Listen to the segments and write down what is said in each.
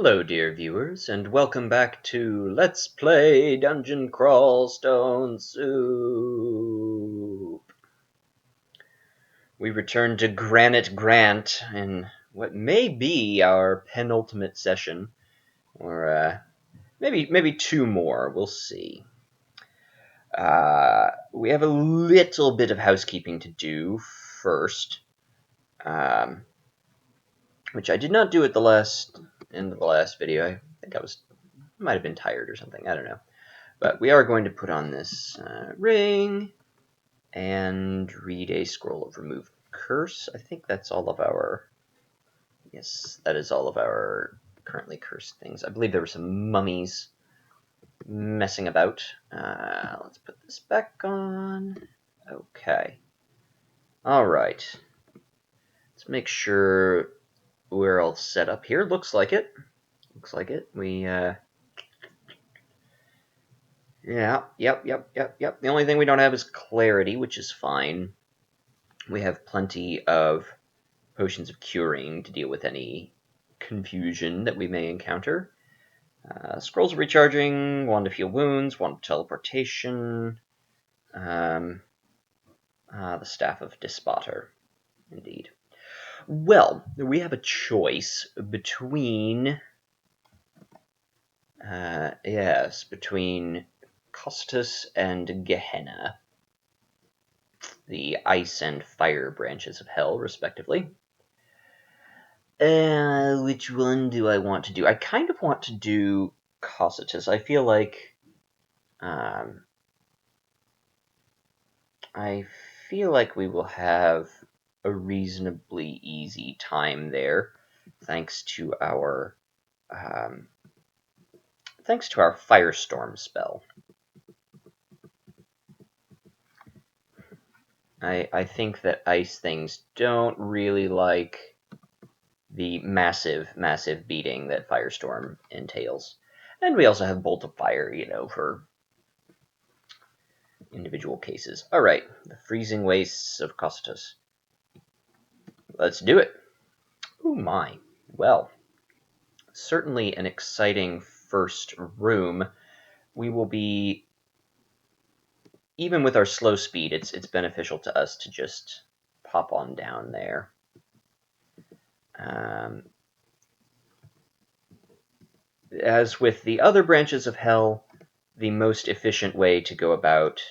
Hello, dear viewers, and welcome back to Let's Play Dungeon Crawl Stone Soup. We return to Granite Grant in what may be our penultimate session, or maybe two more. We'll see. We have a little bit of housekeeping to do first, which I did not do at the end of the last video. I think might have been tired or something. I don't know. But we are going to put on this ring and read a scroll of remove curse. I think that's all of our... Yes, that is all of our currently cursed things. I believe there were some mummies messing about. Let's put this back on. Okay. Alright. Let's make sure we're all set up here. Looks like it. Looks like it. Yep. The only thing we don't have is clarity, which is fine. We have plenty of potions of curing to deal with any confusion that we may encounter. Scrolls of recharging, wand to heal wounds, wand of teleportation, the staff of Despotter, indeed. Well, we have a choice between... between Costus and Gehenna, the ice and fire branches of hell, respectively. Which one do I want to do? I kind of want to do Costus. I feel like we will have a reasonably easy time there, thanks to our firestorm spell. I think that ice things don't really like the massive beating that firestorm entails. And we also have bolt of fire, for individual cases. Alright, the freezing wastes of Costus. Let's do it. Oh my. Well, certainly an exciting first room. We will be... Even with our slow speed, it's beneficial to us to just pop on down there. As with the other branches of hell, the most efficient way to go about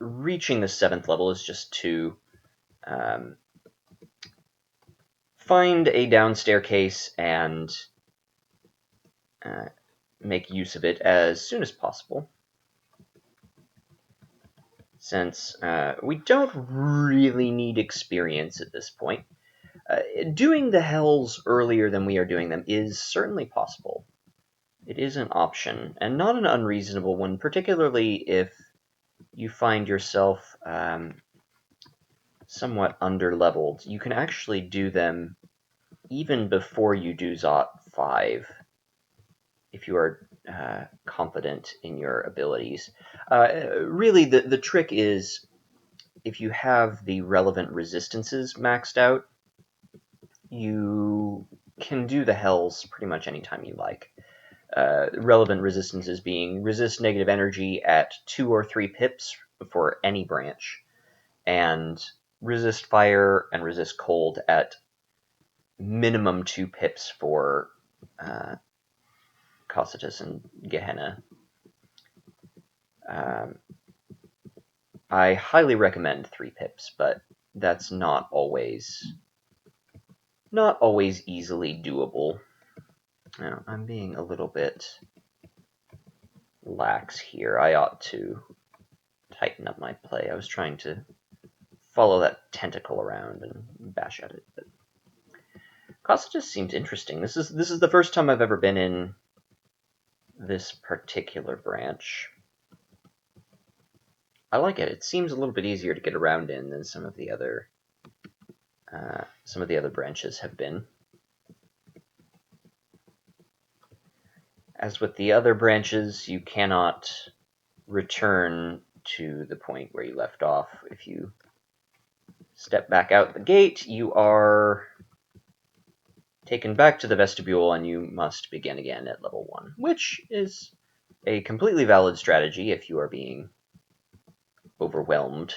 reaching the 7th level is just to find a down staircase and make use of it as soon as possible. Since we don't really need experience at this point. Doing the hells earlier than we are doing them is certainly possible. It is an option, and not an unreasonable one, particularly if you find yourself somewhat underleveled. You can actually do them even before you do Zot 5, if you are confident in your abilities. Really, the trick is, if you have the relevant resistances maxed out, you can do the hells pretty much anytime you like. Relevant resistances being resist negative energy at 2 or 3 pips for any branch, and resist fire and resist cold at minimum 2 pips for Costus and Gehenna. I highly recommend 3 pips, but that's not always easily doable. Now, I'm being a little bit lax here. I ought to tighten up my play. I was trying to follow that tentacle around and bash at it, but Costa just seems interesting. This is the first time I've ever been in this particular branch. I like it. It seems a little bit easier to get around in than some of the other branches have been. As with the other branches, you cannot return to the point where you left off. If you step back out the gate, you are taken back to the vestibule, and you must begin again at level 1, which is a completely valid strategy if you are being overwhelmed.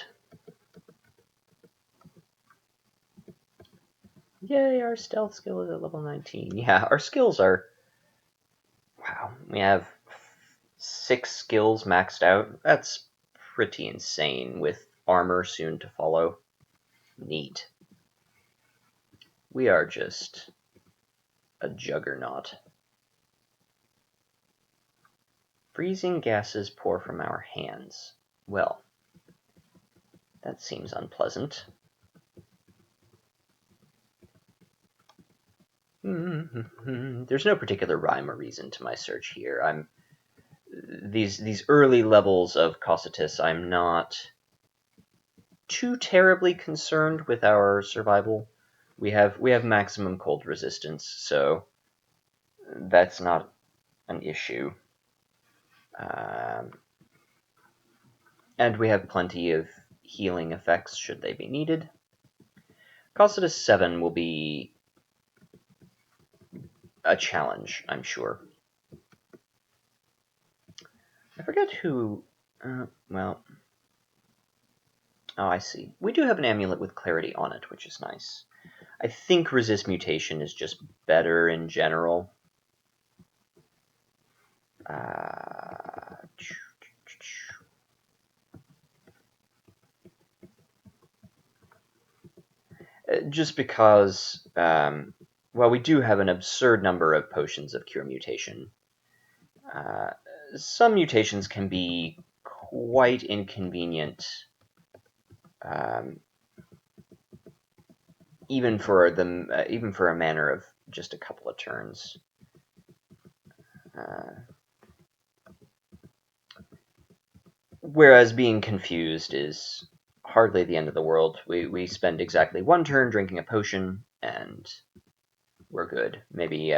Yay, our stealth skill is at level 19. Yeah, our skills are... Wow, we have 6 skills maxed out. That's pretty insane, with armor soon to follow. Neat. We are just a juggernaut. Freezing gases pour from our hands. Well, that seems unpleasant. There's no particular rhyme or reason to my search here. These early levels of Cossetus, I'm not too terribly concerned with our survival. We have maximum cold resistance, so that's not an issue. And we have plenty of healing effects should they be needed. Cossetus 7 will be a challenge, I'm sure. I forget who... well... Oh, I see. We do have an amulet with clarity on it, which is nice. I think resist mutation is just better in general. Just because, well, we do have an absurd number of potions of cure mutation. Some mutations can be quite inconvenient, even for a matter of just a couple of turns. Whereas being confused is hardly the end of the world. We spend exactly 1 turn drinking a potion, and we're good. Maybe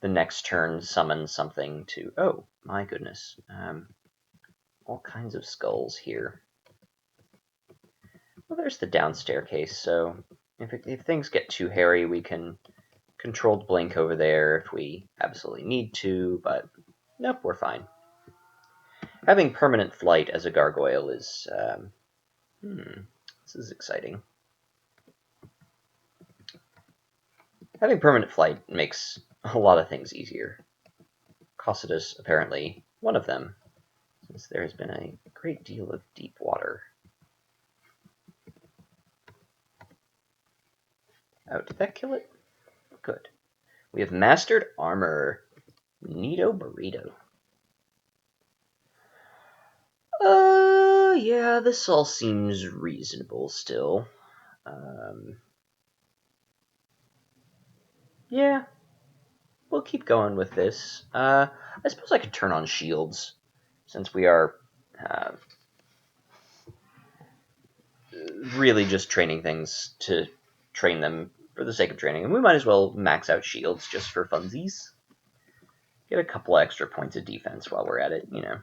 the next turn summon something to... Oh, my goodness. All kinds of skulls here. Well, there's the down staircase, so if things get too hairy, we can controlled blink over there if we absolutely need to, but nope, we're fine. Having permanent flight as a gargoyle is... this is exciting. Having permanent flight makes a lot of things easier. Cossetus, apparently, one of them, since there has been a great deal of deep water. Oh, did that kill it? Good. We have mastered armor. Neato burrito. Yeah, this all seems reasonable still. Yeah, we'll keep going with this. I suppose I could turn on shields, since we are really just training things to train them for the sake of training. And we might as well max out shields just for funsies. Get a couple extra points of defense while we're at it, you know.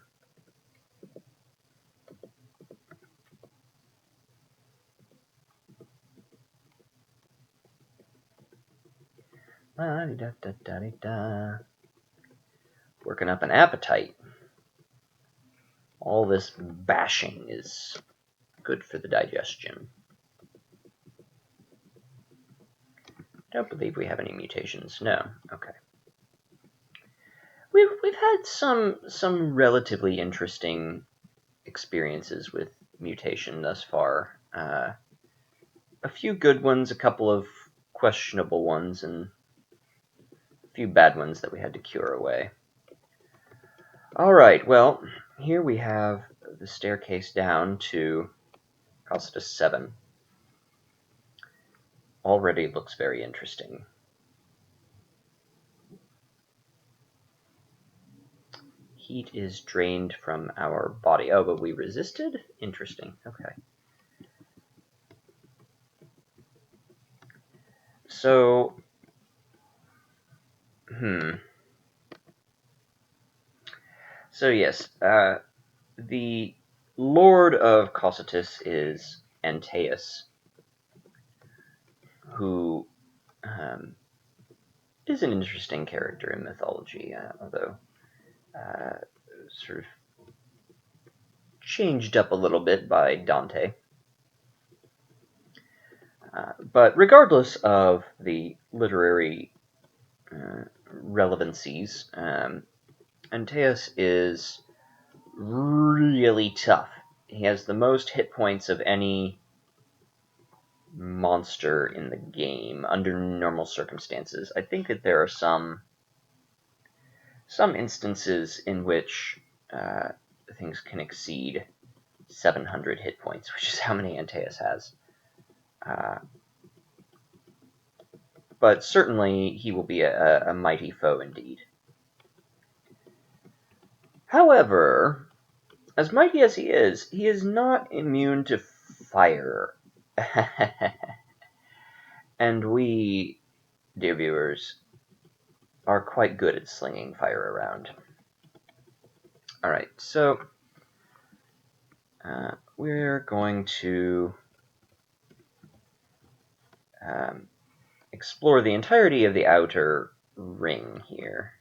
Working up an appetite. All this bashing is good for the digestion. Don't believe we have any mutations. No. Okay. We've had some relatively interesting experiences with mutation thus far. A few good ones, a couple of questionable ones, and a few bad ones that we had to cure away. Alright, well, here we have the staircase down to Cossetus 7. Already looks very interesting. Heat is drained from our body. Oh, but we resisted? Interesting. Okay. So, So yes, the Lord of Cossetus is Anteus, who is an interesting character in mythology, although sort of changed up a little bit by Dante. But regardless of the literary relevancies, Anteus is really tough. He has the most hit points of any monster in the game under normal circumstances. I think that there are some instances in which things can exceed 700 hit points, which is how many Anteus has. But certainly he will be a mighty foe indeed. However, as mighty as he is not immune to fire. And we, dear viewers, are quite good at slinging fire around. Alright, so we're going to explore the entirety of the outer ring here.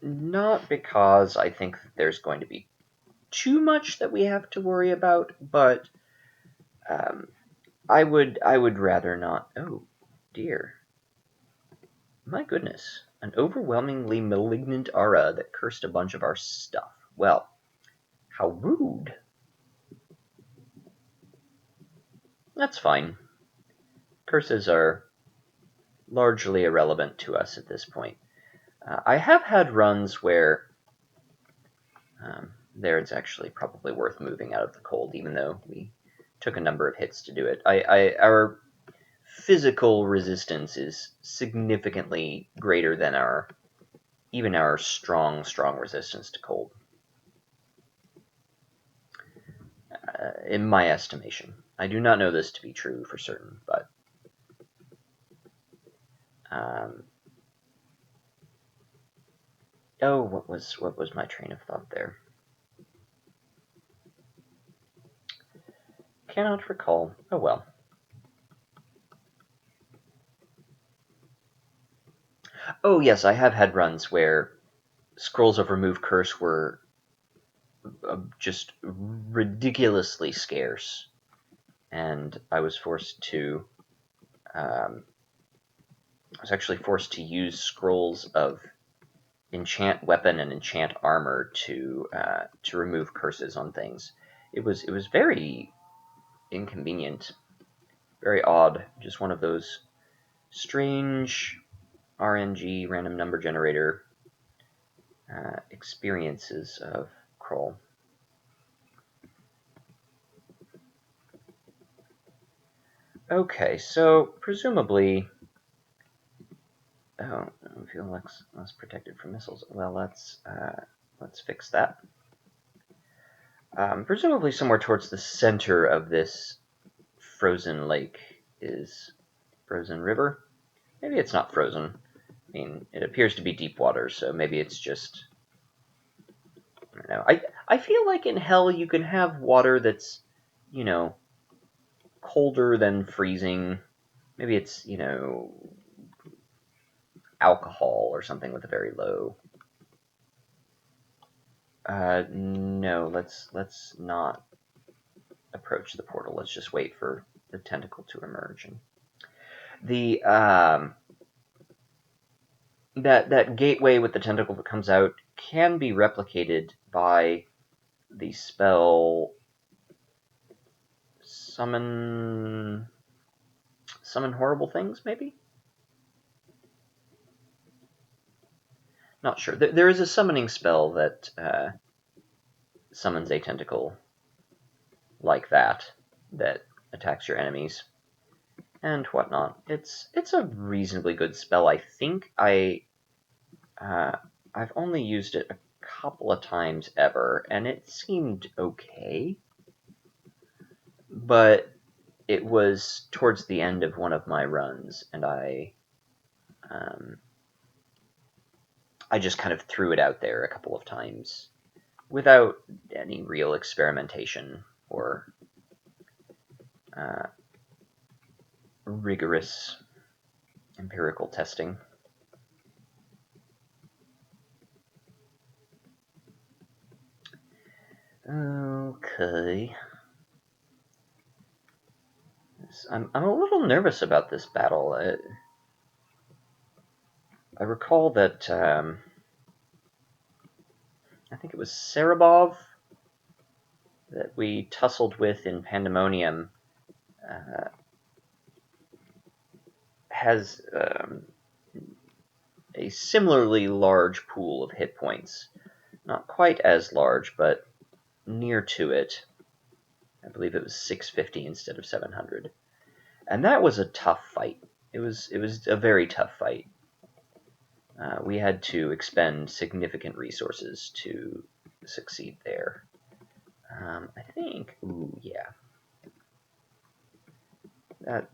Not because I think that there's going to be too much that we have to worry about, but I would rather not. Oh, dear. My goodness. An overwhelmingly malignant aura that cursed a bunch of our stuff. Well, how rude. That's fine. Curses are largely irrelevant to us at this point. I have had runs where there it's actually probably worth moving out of the cold, even though we took a number of hits to do it. Our physical resistance is significantly greater than even our strong resistance to cold. In my estimation. I do not know this to be true for certain, but oh, what was my train of thought there? Cannot recall. Oh well. Oh yes, I have had runs where scrolls of remove curse were just ridiculously scarce, and I was actually forced to use scrolls of enchant weapon and enchant armor to remove curses on things. It was very inconvenient, very odd. Just one of those strange RNG random number generator experiences of Kroll. Okay, so presumably, I feel less protected from missiles. Well, let's fix that. Presumably somewhere towards the center of this frozen lake is frozen river. Maybe it's not frozen. I mean, it appears to be deep water, so maybe it's just, I don't know. I feel like in hell you can have water that's, colder than freezing. Maybe it's, alcohol or something with a very low. No, let's not approach the portal. Let's just wait for the tentacle to emerge. And the that gateway with the tentacle that comes out can be replicated by the spell summon horrible things, maybe? Not sure. There is a summoning spell that summons a tentacle like that attacks your enemies and whatnot. It's a reasonably good spell. I think I've only used it a couple of times ever, and it seemed okay. But it was towards the end of one of my runs, and I just kind of threw it out there a couple of times without any real experimentation or rigorous empirical testing. Okay. I'm a little nervous about this battle. I recall that I think it was Serabov that we tussled with in Pandemonium has a similarly large pool of hit points. Not quite as large, but near to it. I believe it was 650 instead of 700. And that was a tough fight. It was a very tough fight. We had to expend significant resources to succeed there. I think, ooh, yeah.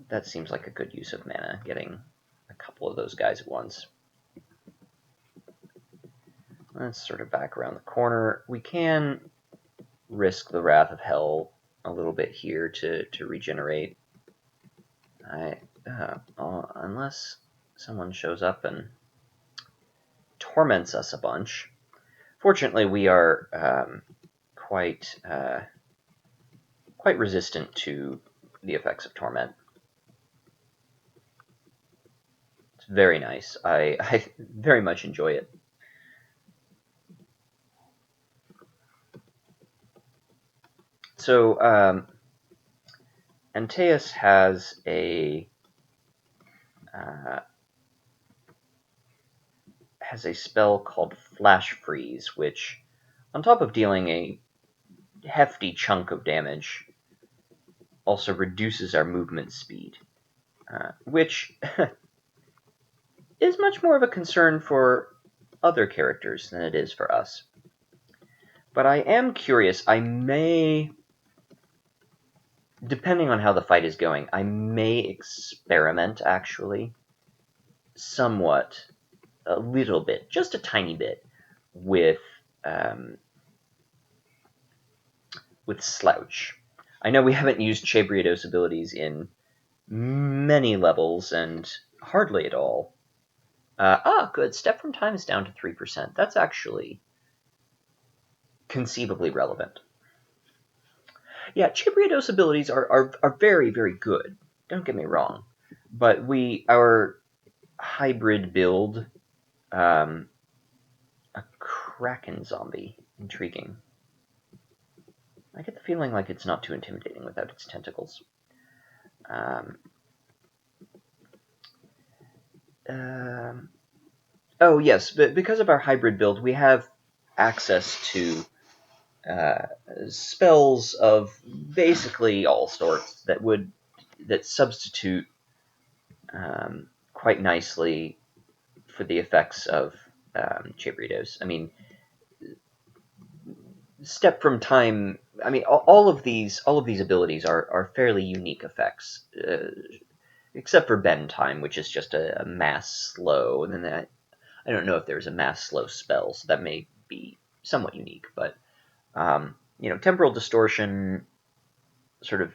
That seems like a good use of mana, getting a couple of those guys at once. Let's sort of back around the corner. We can risk the Wrath of Hell a little bit here to regenerate. Unless someone shows up and torments us a bunch. Fortunately, we are quite resistant to the effects of torment. It's very nice. I very much enjoy it. So Anteus has a spell called Flash Freeze, which, on top of dealing a hefty chunk of damage, also reduces our movement speed, which is much more of a concern for other characters than it is for us. But I am curious. I may, depending on how the fight is going, I may experiment, actually, somewhat, a little bit, just a tiny bit, with Slouch. I know we haven't used Chabriados abilities in many levels, and hardly at all. Good. Step from time is down to 3%. That's actually conceivably relevant. Yeah, Chabriados abilities are very, very good. Don't get me wrong. But our hybrid build, a Kraken zombie, intriguing. I get the feeling like it's not too intimidating without its tentacles. Oh, yes, but because of our hybrid build, we have access to spells of basically all sorts that substitute quite nicely for the effects of Chabriados. I mean, step from time. I mean, all of these abilities are fairly unique effects, except for bend time, which is just a mass slow. And then I don't know if there's a mass slow spell, so that may be somewhat unique. But temporal distortion sort of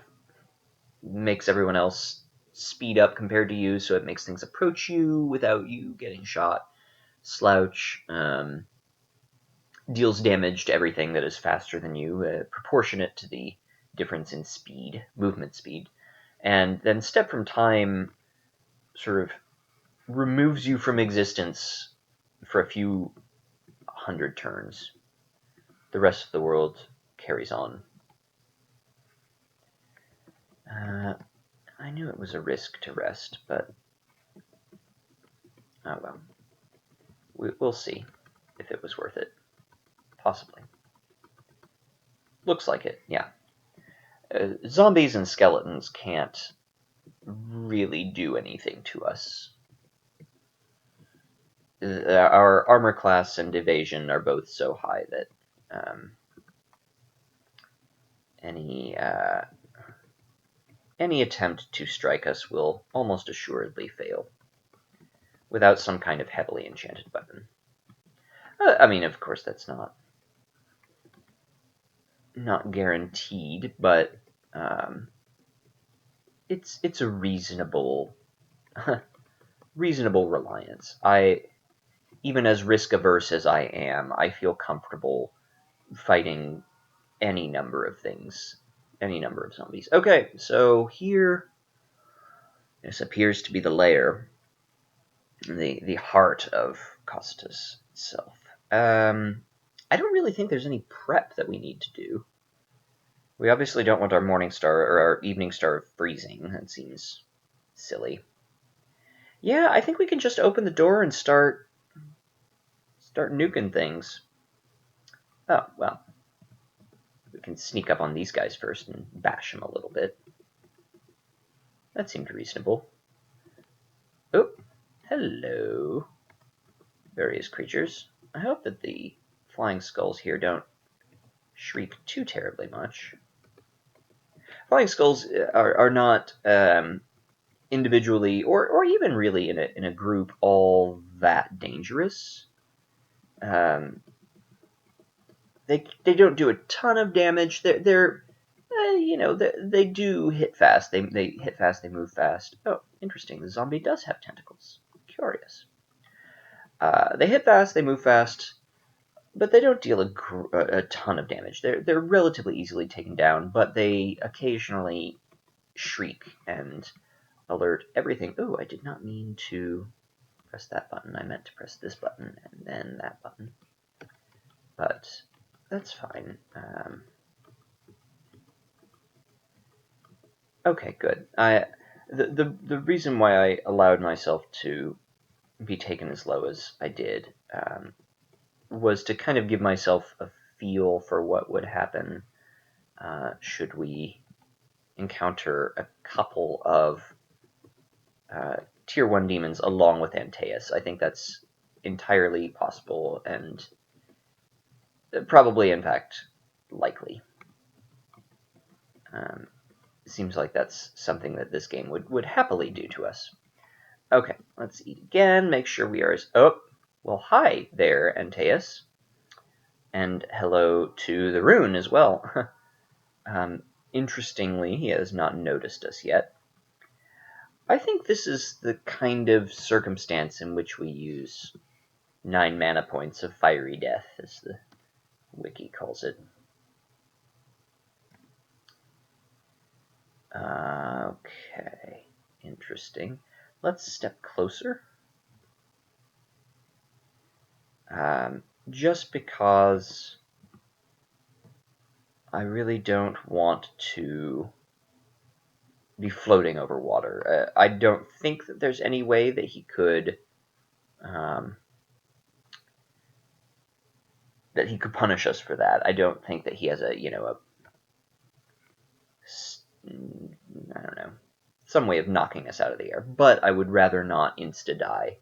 makes everyone else speed up compared to you, so it makes things approach you without you getting shot. Slouch deals damage to everything that is faster than you, proportionate to the difference in speed, movement speed. And then Step from Time sort of removes you from existence for a few hundred turns. The rest of the world carries on. I knew it was a risk to rest, but oh well. We'll see if it was worth it. Possibly. Looks like it, yeah. Zombies and skeletons can't really do anything to us. Our armor class and evasion are both so high that any attempt to strike us will almost assuredly fail without some kind of heavily enchanted weapon. I mean, of course, that's not guaranteed, but it's a reasonable reasonable reliance. Even as risk averse as I am, I feel comfortable fighting any number of things, any number of zombies. Okay, so here, this appears to be the lair, the heart of Costus itself. I don't really think there's any prep that we need to do. We obviously don't want our morning star or our evening star freezing. That seems silly. Yeah, I think we can just open the door and start nuking things. Oh, well. We can sneak up on these guys first and bash them a little bit. That seemed reasonable. Oh, hello, various creatures. I hope that the flying skulls here don't shriek too terribly much. Flying skulls are not individually or even really in a group all that dangerous. They don't do a ton of damage. They're they do hit fast. They hit fast. They move fast. Oh, interesting. The zombie does have tentacles. Curious. They hit fast. They move fast, but they don't deal a ton of damage. They're relatively easily taken down, but they occasionally shriek and alert everything. Oh, I did not mean to press that button. I meant to press this button and then that button. But that's fine. Okay, good. The reason why I allowed myself to be taken as low as I did was to kind of give myself a feel for what would happen should we encounter a couple of Tier 1 demons along with Anteus. I think that's entirely possible and probably, in fact, likely. Seems like that's something that this game would happily do to us. Okay, let's eat again, make sure we are as... Oh, well, hi there, Anteus. And hello to the rune as well. Interestingly, he has not noticed us yet. I think this is the kind of circumstance in which we use 9 mana points of fiery death, as the wiki calls it. Okay, interesting. Let's step closer. Just because I really don't want to be floating over water. I don't think that there's any way that he could punish us for that. I don't think that he has I don't know, some way of knocking us out of the air. But I would rather not insta-die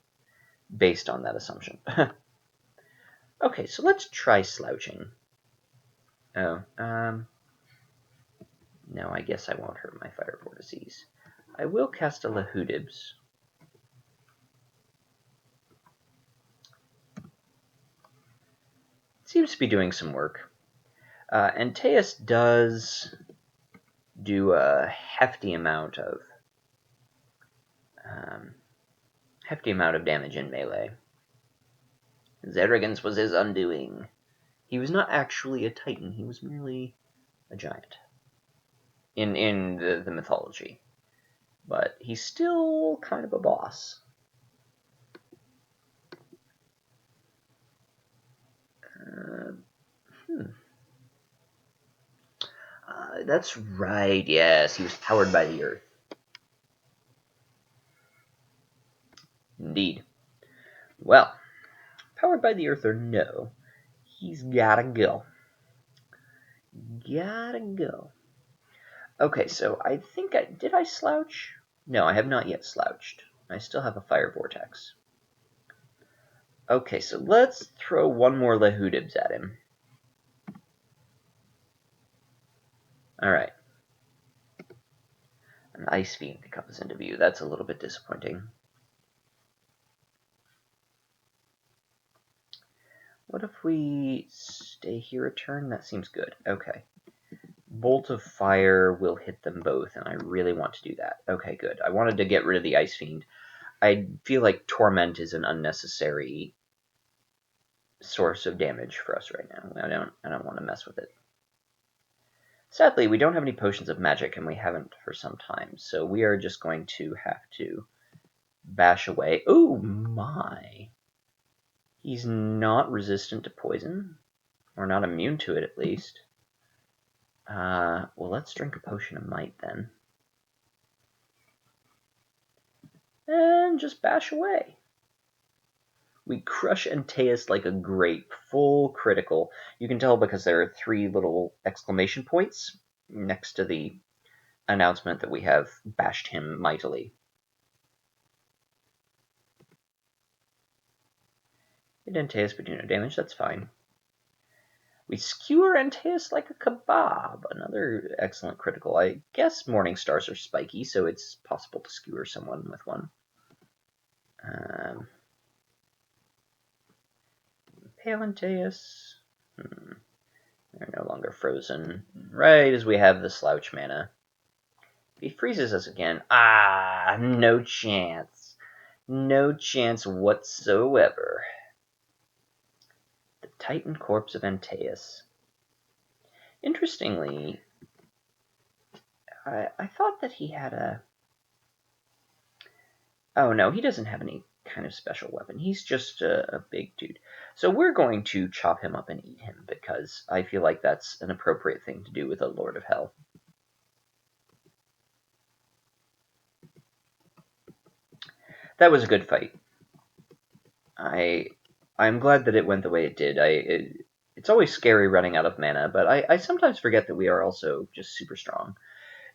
based on that assumption. Okay, so let's try slouching. Oh, no, I guess I won't hurt my fire vortices. I will cast a Lahudibs. Seems to be doing some work. Anteus does do a hefty amount of damage in melee. His arrogance was his undoing. He was not actually a titan, he was merely a giant in the mythology. But he's still kind of a boss. That's right, yes, he was powered by the earth. Indeed. Well, powered by the earth or no, he's gotta go. Gotta go. Okay, so I think did I slouch? No, I have not yet slouched. I still have a fire vortex. Okay, so let's throw one more Lahudibs at him. Alright. An ice fiend comes into view. That's a little bit disappointing. What if we stay here a turn? That seems good. Okay. Bolt of Fire will hit them both, and I really want to do that. Okay, good. I wanted to get rid of the Ice Fiend. I feel like Torment is an unnecessary source of damage for us right now. I don't want to mess with it. Sadly, we don't have any potions of magic, and we haven't for some time, so we are just going to have to bash away. Oh my! He's not resistant to poison, or not immune to it at least. Well, let's drink a potion of might then. And just bash away. We crush Anteus like a grape, full critical. You can tell because there are 3 little exclamation points next to the announcement that we have bashed him mightily. Hit Anteus but do no damage, that's fine. We skewer Anteus like a kebab, another excellent critical. I guess morning stars are spiky, so it's possible to skewer someone with one. Pale Anteus. They're no longer frozen. Right as we have the slouch mana. If he freezes us again, no chance. No chance whatsoever. The Titan corpse of Anteus. Interestingly, I thought that he had a... Oh no, he doesn't have any kind of special weapon. He's just a big dude. So we're going to chop him up and eat him, because I feel like that's an appropriate thing to do with a Lord of Hell. That was a good fight. I'm glad that it went the way it did. It's always scary running out of mana, but I sometimes forget that we are also just super strong.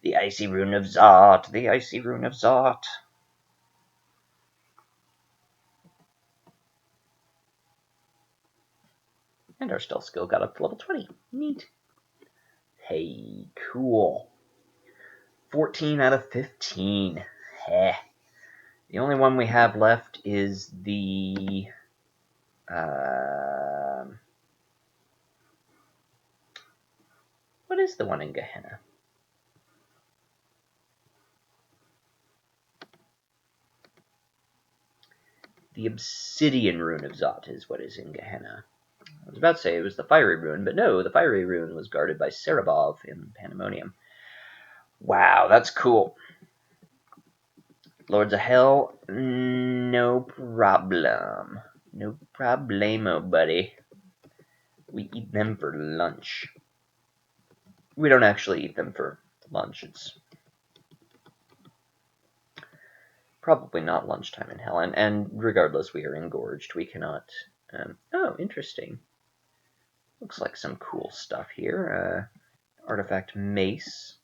The Icy Rune of Zot! The Icy Rune of Zot! And our stealth skill got up to level 20. Neat. Hey, cool. 14 out of 15. Heh. The only one we have left is the... what is the one in Gehenna? The Obsidian Rune of Zot is what is in Gehenna. I was about to say it was the Fiery Rune, but no, the Fiery Rune was guarded by Cerebov in Pandemonium. Wow, that's cool. Lords of Hell, no problem. No problemo, buddy. We eat them for lunch. We don't actually eat them for lunch. It's probably not lunchtime in Hell, and regardless, we are engorged. We cannot... oh, interesting. Looks like some cool stuff here. Artifact Mace.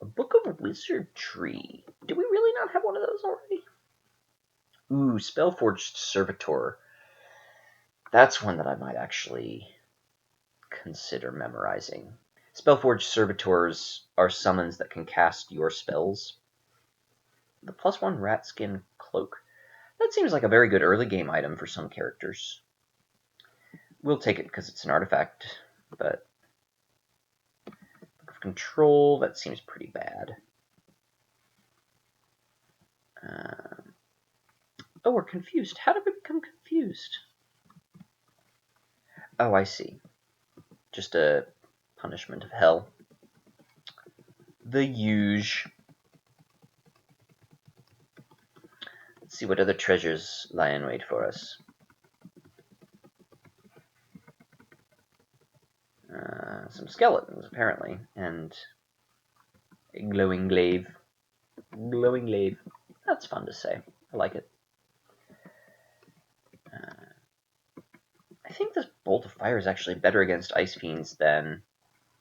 A Book of Wizardry. Do we really not have one of those already? Ooh, Spellforged Servitor. That's one that I might actually consider memorizing. Spellforged Servitors are summons that can cast your spells. The +1 Rat Skin Cloak. That seems like a very good early game item for some characters. We'll take it because it's an artifact, but Book of Control, that seems pretty bad. Oh, we're confused. How did we become confused? Oh, I see. Just a punishment of hell. The huge. Let's see what other treasures lie in wait for us. Some skeletons, apparently, and a glowing glaive. Glowing glaive. That's fun to say. I like it. I think this Bolt of Fire is actually better against Ice Fiends than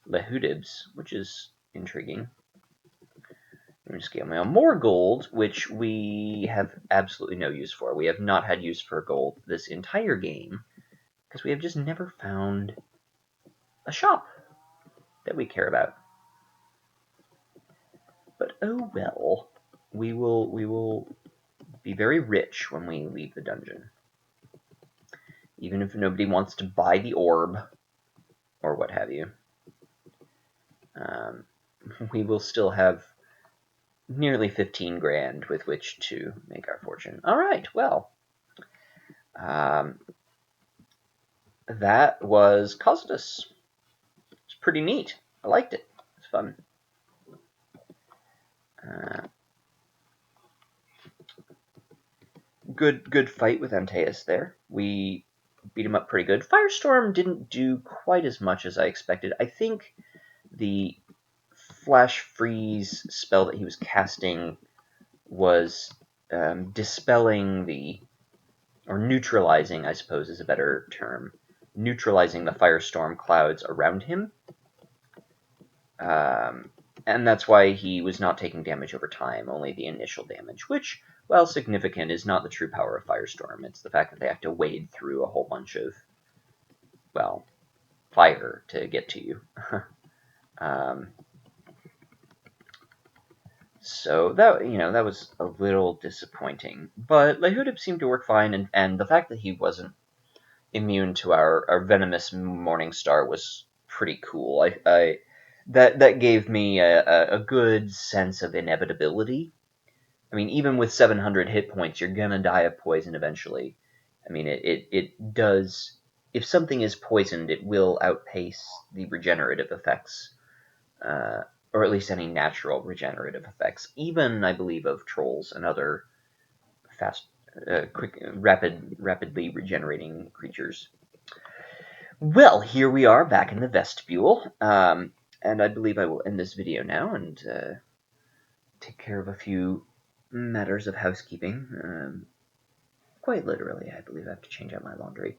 Lehudibs, which is intriguing. Scale mail. More gold, which we have absolutely no use for. We have not had use for gold this entire game, because we have just never found a shop that we care about. But oh well. We will be very rich when we leave the dungeon. Even if nobody wants to buy the orb, or what have you. we will still have nearly 15 grand with which to make our fortune. All right, well, that was Costus. It's pretty neat. I liked it. It's fun. Good fight with Anteus there. We beat him up pretty good. Firestorm didn't do quite as much as I expected. I think the flash freeze spell that he was casting was dispelling or neutralizing, I suppose is a better term, neutralizing the firestorm clouds around him. And that's why he was not taking damage over time, only the initial damage, which, while significant, is not the true power of Firestorm. It's the fact that they have to wade through a whole bunch of, well, fire to get to you. So that was a little disappointing. But Lehudib seemed to work fine, and the fact that he wasn't immune to our venomous Morningstar was pretty cool. That gave me a good sense of inevitability. I mean, even with 700 hit points, you're gonna die of poison eventually. I mean, it does. If something is poisoned, it will outpace the regenerative effects, or at least any natural regenerative effects. Even, I believe, of trolls and other rapidly regenerating creatures. Well, here we are back in the vestibule, and I believe I will end this video now and take care of a few matters of housekeeping. Quite literally, I believe I have to change out my laundry.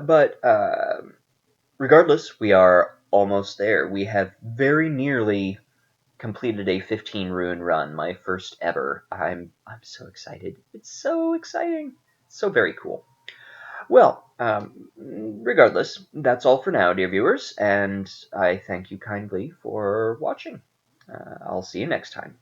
But regardless, we are almost there. We have very nearly completed a 15 rune run, my first ever. I'm so excited. It's so exciting. So very cool. Well, regardless, that's all for now, dear viewers, and I thank you kindly for watching. I'll see you next time.